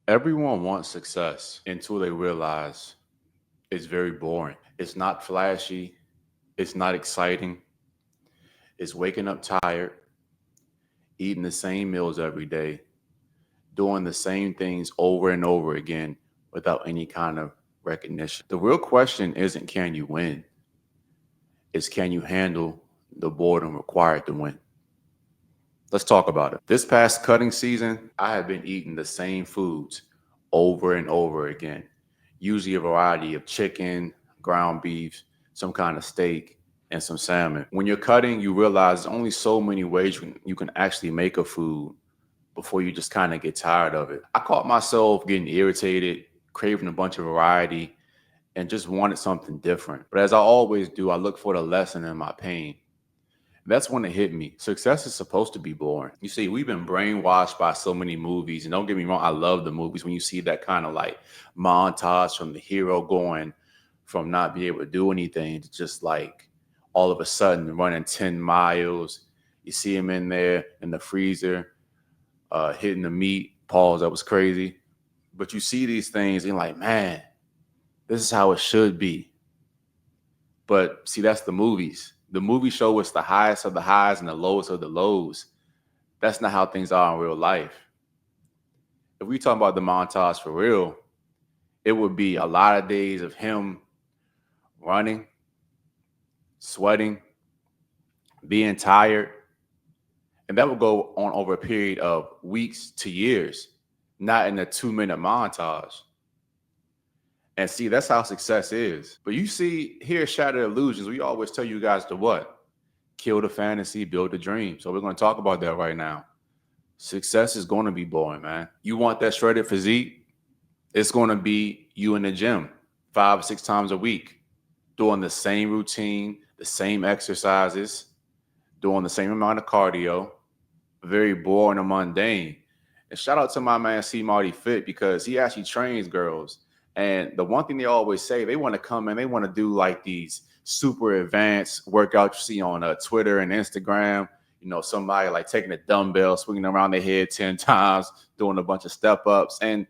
Everyone wants success until they realize it's very boring. It's not flashy. It's not exciting. It's waking up tired, eating the same meals every day, doing the same things over and over again without any kind of recognition. The real question isn't can you win, it's can you handle the boredom required to win. Let's talk about it. This past cutting season, I have been eating the same foods over and over again. Usually a variety of chicken, ground beef, some kind of steak, and some salmon. When you're cutting, you realize there's only so many ways you can actually make a food before you just kind of get tired of it. I caught myself getting irritated, craving a bunch of variety, and just wanted something different. But as I always do, I look for the lesson in my pain. That's when it hit me. Success is supposed to be boring. You see, we've been brainwashed by so many movies. And don't get me wrong, I love the movies when you see that kind of like montage from the hero going from not being able to do anything to just like all of a sudden running 10 miles. You see him in there in the freezer, hitting the meat. Pause, that was crazy. But you see these things and you're like, man, this is how it should be. But see, that's the movies. The movie show us the highest of the highs and the lowest of the lows. That's not how things are in real life. If we talk about the montage for real, it would be a lot of days of him running, sweating, being tired. And that would go on over a period of weeks to years, not in a 2-minute montage. And see, that's how success is. But you see, here at Shattered Illusions, we always tell you guys to what? Kill the fantasy, build the dream. So we're going to talk about that right now. Success is going to be boring, man. You want that shredded physique? It's going to be you in the gym 5 or 6 times a week, doing the same routine, the same exercises, doing the same amount of cardio, very boring and mundane. And shout out to my man C Marty Fit because he actually trains girls. And the one thing they always say, they want to come in, they want to do like these super advanced workouts you see on Twitter and Instagram. You know, somebody like taking a dumbbell, swinging around their head 10 times, doing a bunch of step ups. And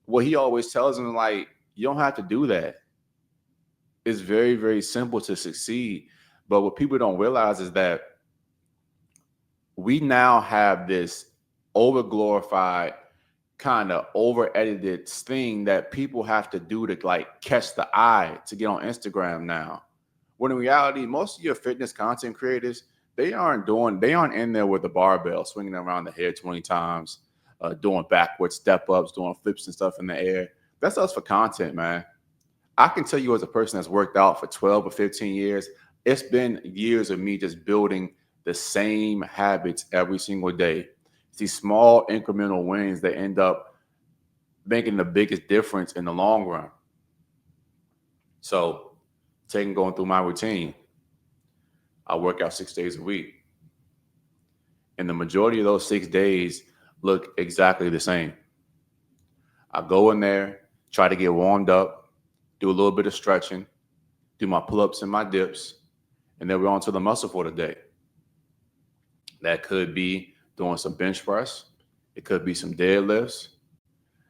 what he always tells them, like, you don't have to do that. It's very, very simple to succeed. But what people don't realize is that we now have this over glorified, kind of over edited thing that people have to do to like catch the eye to get on Instagram now. When in reality, most of your fitness content creators, they aren't in there with the barbell swinging around the head 20 times, doing backward step ups, doing flips and stuff in the air. That's us for content, man. I can tell you as a person that's worked out for 12 or 15 years, it's been years of me just building the same habits every single day. These small incremental wins that end up making the biggest difference in the long run. So, going through my routine, I work out 6 days a week. And the majority of those 6 days look exactly the same. I go in there, try to get warmed up, do a little bit of stretching, do my pull-ups and my dips, and then we're on to the muscle for the day. That could be doing some bench press. It could be some deadlifts.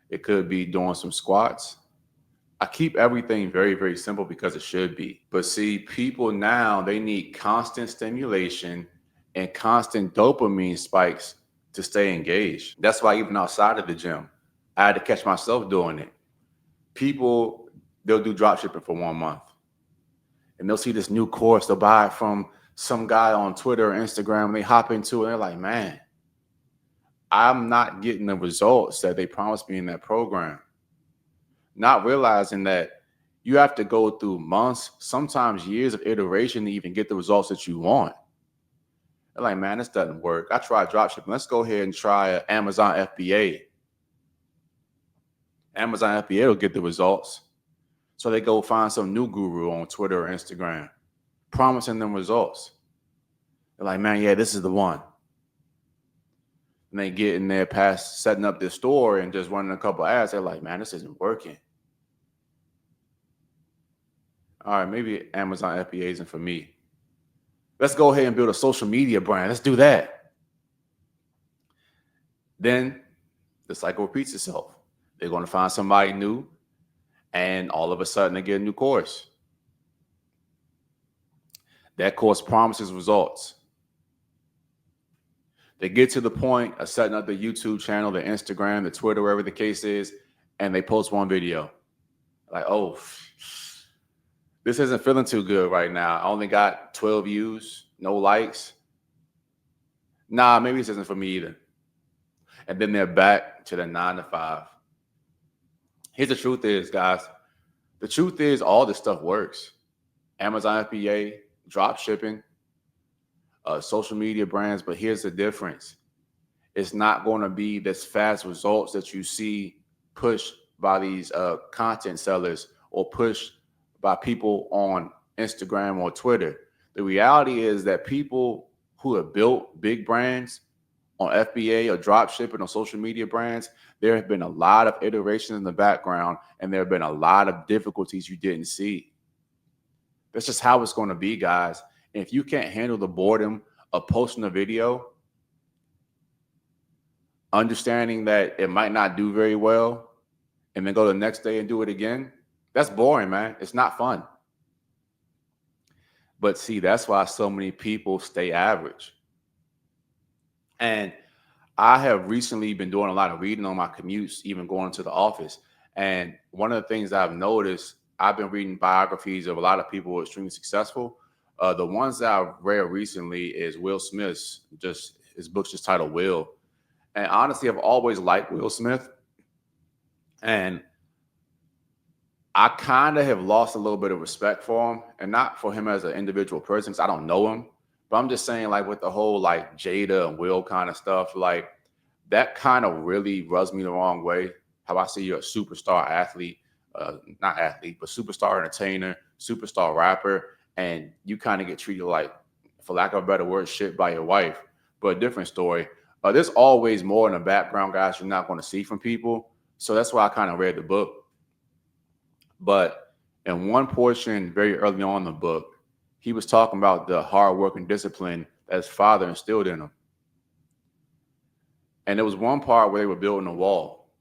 It could be doing some squats. I keep everything very, very simple because it should be. But see, people now, they need constant stimulation and constant dopamine spikes to stay engaged. That's why even outside of the gym, I had to catch myself doing it. People, they'll do drop shipping for 1 month. And they'll see this new course, they'll buy it from some guy on Twitter or Instagram, and they hop into it, and they're like, man, I'm not getting the results that they promised me in that program. Not realizing that you have to go through months, sometimes years of iteration to even get the results that you want. They're like, man, this doesn't work. I tried dropshipping. Let's go ahead and try Amazon FBA. Amazon FBA will get the results. So they go find some new guru on Twitter or Instagram, promising them results. They're like, man, yeah, this is the one. And they get in there past setting up this store and just running a couple of ads. They're like, man, this isn't working. All right, maybe Amazon FBA isn't for me. Let's go ahead and build a social media brand. Let's do that. Then the cycle repeats itself. They're going to find somebody new, and all of a sudden they get a new course. That course promises results. They get to the point of setting up the YouTube channel, the Instagram, the Twitter, wherever the case is, and they post one video. Like, oh, this isn't feeling too good right now. I only got 12 views, no likes. Nah, maybe this isn't for me either. And then they're back to the 9 to 5. Here's the truth is, guys. The truth is all this stuff works. Amazon FBA, drop shipping, social media brands. But here's the difference. It's not going to be this fast results that you see pushed by these content sellers or pushed by people on Instagram or Twitter. The reality is that people who have built big brands on FBA or drop shipping or social media brands, there have been a lot of iterations in the background, and there have been a lot of difficulties you didn't see. That's just how it's going to be, guys. And if you can't handle the boredom of posting a video, understanding that it might not do very well, and then go the next day and do it again, that's boring, man. It's not fun. But see, that's why so many people stay average. And I have recently been doing a lot of reading on my commutes, even going to the office. And one of the things I've noticed, I've been reading biographies of a lot of people who are extremely successful. The ones that I've read recently is Will Smith's, his book's just titled Will. And honestly, I've always liked Will Smith. And I kind of have lost a little bit of respect for him, and not for him as an individual person, because I don't know him. But I'm just saying, like, with the whole like Jada and Will kind of stuff, like that kind of really rubs me the wrong way. How I see you're a superstar athlete, not athlete, but superstar entertainer, superstar rapper, and you kind of get treated like, for lack of a better word, shit by your wife. But a different story. There's always more in the background, guys, you're not going to see from people. So that's why I kind of read the book. But in one portion, very early on in the book, he was talking about the hard work and discipline that his father instilled in him. And there was one part where they were building a wall.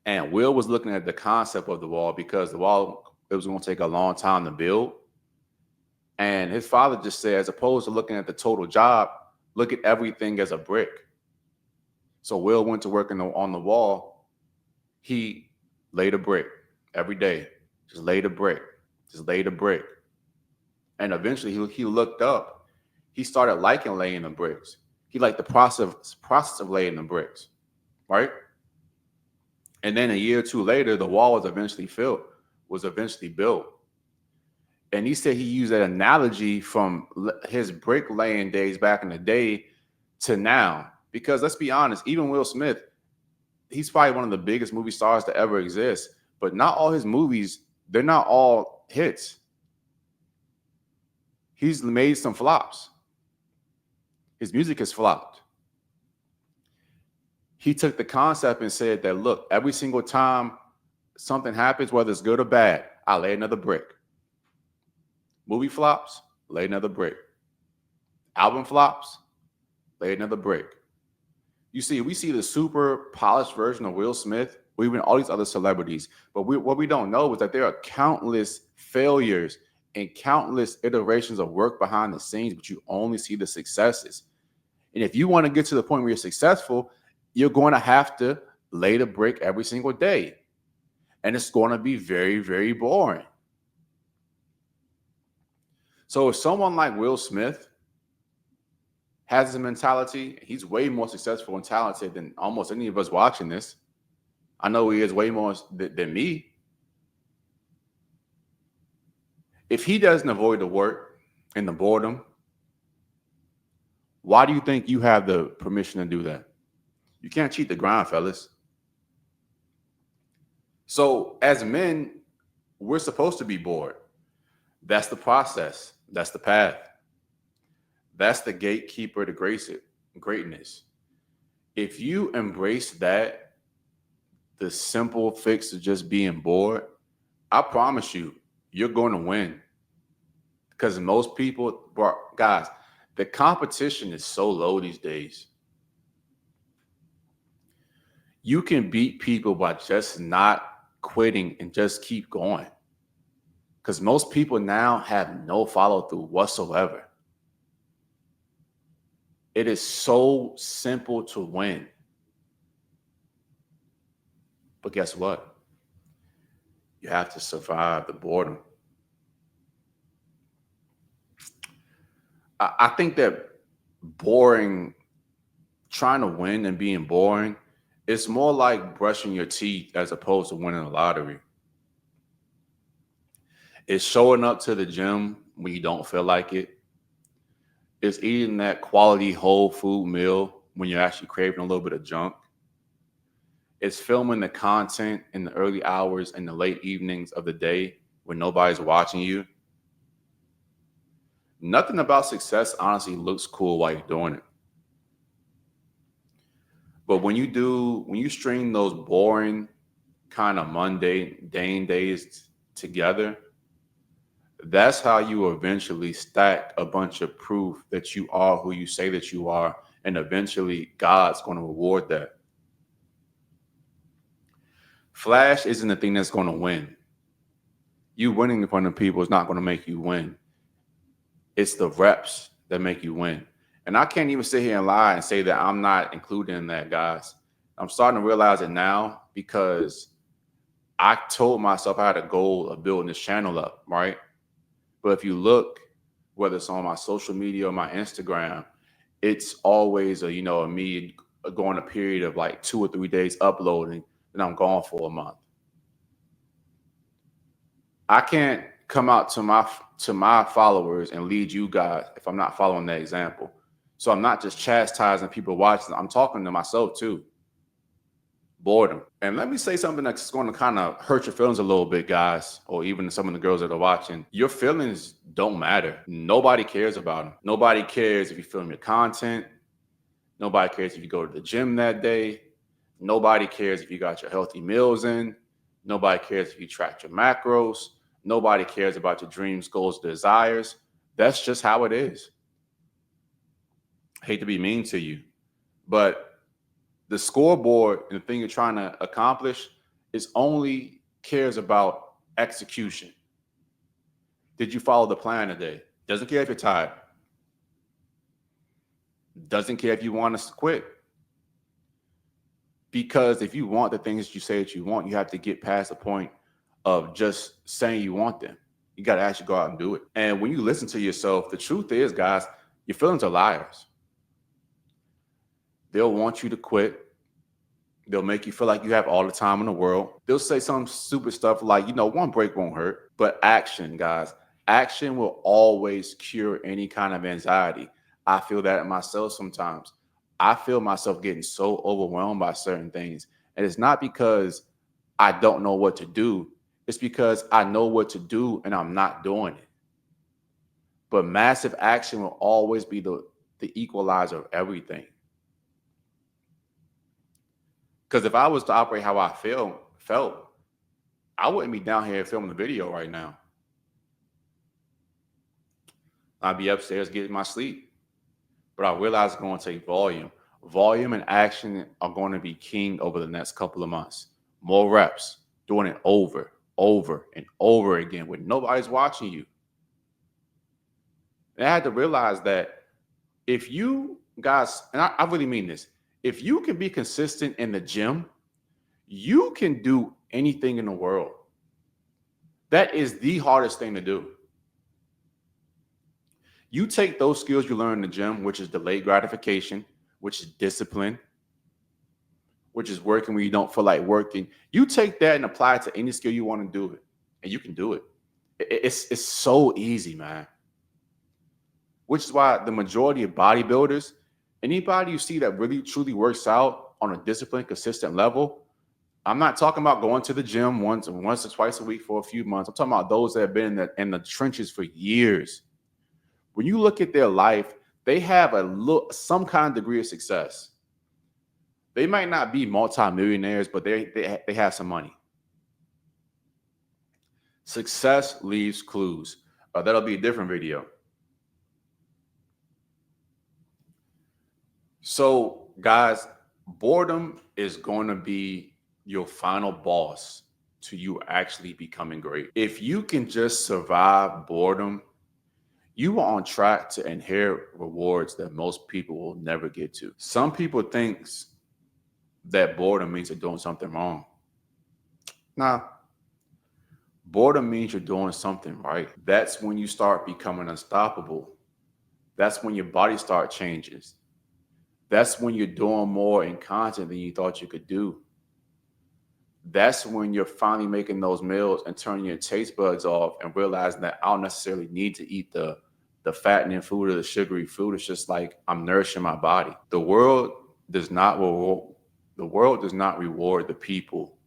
And Will was looking at the concept of the wall, because the wall, it was going to take a long time to build. And his father just said, as opposed to looking at the total job, look at everything as a brick. So Will went to work on the wall. He laid a brick every day, just laid a brick, just laid a brick. And eventually he looked up. He started liking laying the bricks. He liked the process of laying the bricks, right? And then a year or two later, the wall was eventually built. And he said he used that analogy from his brick laying days back in the day to now. Because let's be honest, even Will Smith, he's probably one of the biggest movie stars to ever exist. But not all his movies, they're not all hits. He's made some flops. His music has flopped. He took the concept and said that, look, every single time something happens, whether it's good or bad, I lay another brick. Movie flops, lay another brick. Album flops, lay another brick. You see, we see the super polished version of Will Smith, or even all these other celebrities. But what we don't know is that there are countless failures and countless iterations of work behind the scenes, but you only see the successes. And if you want to get to the point where you're successful, you're going to have to lay the brick every single day. And it's going to be very, very boring. So if someone like Will Smith has this mentality, he's way more successful and talented than almost any of us watching this. I know he is way more than me. If he doesn't avoid the work and the boredom, why do you think you have the permission to do that? You can't cheat the grind, fellas. So as men, we're supposed to be bored. That's the process. That's the path. That's the gatekeeper to greatness. If you embrace that, the simple fix of just being bored, I promise you, you're going to win. Because most people, guys, the competition is so low these days. You can beat people by just not quitting and just keep going. Because most people now have no follow through whatsoever. It is so simple to win. But guess what? You have to survive the boredom. I think that boring, trying to win and being boring, it's more like brushing your teeth as opposed to winning the lottery. It's showing up to the gym when you don't feel like it. It's eating that quality whole food meal when you're actually craving a little bit of junk. It's filming the content in the early hours and the late evenings of the day when nobody's watching you. Nothing about success honestly looks cool while you're doing it. But when you string those boring, kind of mundane days together, that's how you eventually stack a bunch of proof that you are who you say that you are. And eventually, God's going to reward that. Flash isn't the thing that's going to win. You winning in front of people is not going to make you win. It's the reps that make you win. And I can't even sit here and lie and say that I'm not included in that, guys. I'm starting to realize it now because I told myself I had a goal of building this channel up, right? But if you look, whether it's on my social media or my Instagram, it's always a me going a period of like 2 or 3 days uploading, and I'm gone for a month. I can't come out to my followers and lead you guys if I'm not following that example. So I'm not just chastising people watching, I'm talking to myself too. Boredom. And let me say something that's going to kind of hurt your feelings a little bit, guys, or even some of the girls that are watching. Your feelings don't matter. Nobody cares about them. Nobody cares if you film your content. Nobody cares if you go to the gym that day. Nobody cares if you got your healthy meals in. Nobody cares if you track your macros. Nobody cares about your dreams, goals, desires. That's just how it is. I hate to be mean to you, but the scoreboard and the thing you're trying to accomplish is only cares about execution. Did you follow the plan today? Doesn't care if you're tired. Doesn't care if you want to quit. Because if you want the things you say that you want, you have to get past the point of just saying you want them. You got to actually go out and do it. And when you listen to yourself, the truth is, guys, your feelings are liars. They'll want you to quit. They'll make you feel like you have all the time in the world. They'll say some stupid stuff like, one break won't hurt. But action, guys, action will always cure any kind of anxiety. I feel that in myself sometimes. I feel myself getting so overwhelmed by certain things. And it's not because I don't know what to do. It's because I know what to do and I'm not doing it. But massive action will always be the equalizer of everything. Because if I was to operate how I felt, I wouldn't be down here filming the video right now. I'd be upstairs getting my sleep. But I realize it's going to take volume. Volume and action are going to be king over the next couple of months. More reps, doing it over and over again when nobody's watching you. And I had to realize that if you guys, and I really mean this, if you can be consistent in the gym, you can do anything in the world. That is the hardest thing to do. You take those skills you learn in the gym, which is delayed gratification, which is discipline, which is working when you don't feel like working. You take that and apply it to any skill you want to do it, and you can do it. It's so easy, man. Which is why the majority of bodybuilders, anybody you see that really truly works out on a disciplined, consistent level, I'm not talking about going to the gym once or twice a week for a few months. I'm talking about those that have been in the trenches for years. When you look at their life, they have some kind of degree of success. They might not be multimillionaires, but they have some money. Success leaves clues. That'll be a different video. So, guys, Boredom is going to be your final boss to you actually becoming great. If you can just survive boredom, you are on track to inherit rewards that most people will never get to. Some people think that boredom means they're doing something wrong. Nah, boredom means you're doing something right. That's when you start becoming unstoppable. That's when your body starts changing. That's when you're doing more in content than you thought you could do. That's when you're finally making those meals and turning your taste buds off and realizing that I don't necessarily need to eat the fattening food or the sugary food. It's just like I'm nourishing my body. Does not reward the world does not reward the people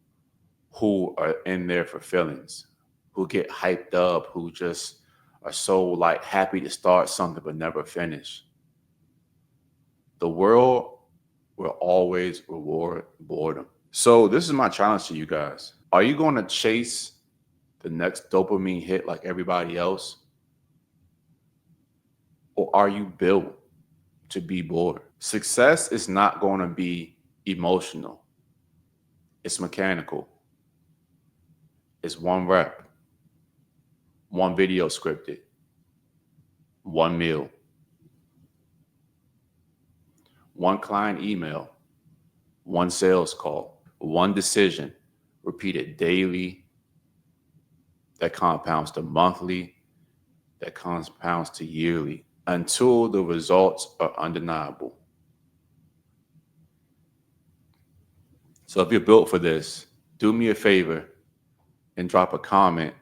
who are in there for feelings, who get hyped up, who just are so like happy to start something but never finish. The world will always reward boredom. So this is my challenge to you guys. Are you going to chase the next dopamine hit like everybody else? Or are you built to be bored? Success is not going to be emotional. It's mechanical. It's one rep, one video scripted, one meal, one client email, one sales call, one decision repeated daily that compounds to monthly, that compounds to yearly until the results are undeniable. So if you're built for this, do me a favor and drop a comment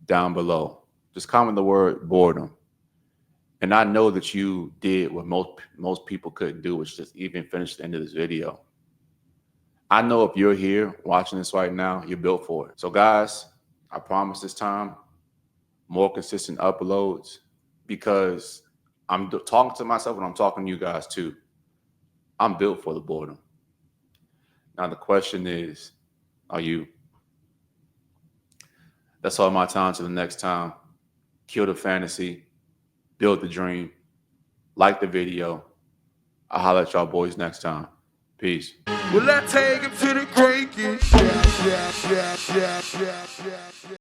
down below. Just comment the word boredom. And I know that you did what most people couldn't do, which is just even finish the end of this video. I know if you're here watching this right now, you're built for it. So guys, I promise this time, more consistent uploads, because I'm talking to myself and I'm talking to you guys too. I'm built for the boredom. Now the question is, are you? That's all my time. Till the next time. Kill the fantasy, build the dream, like the video. I'll holler at y'all boys next time. Peace. Will I take him to the great?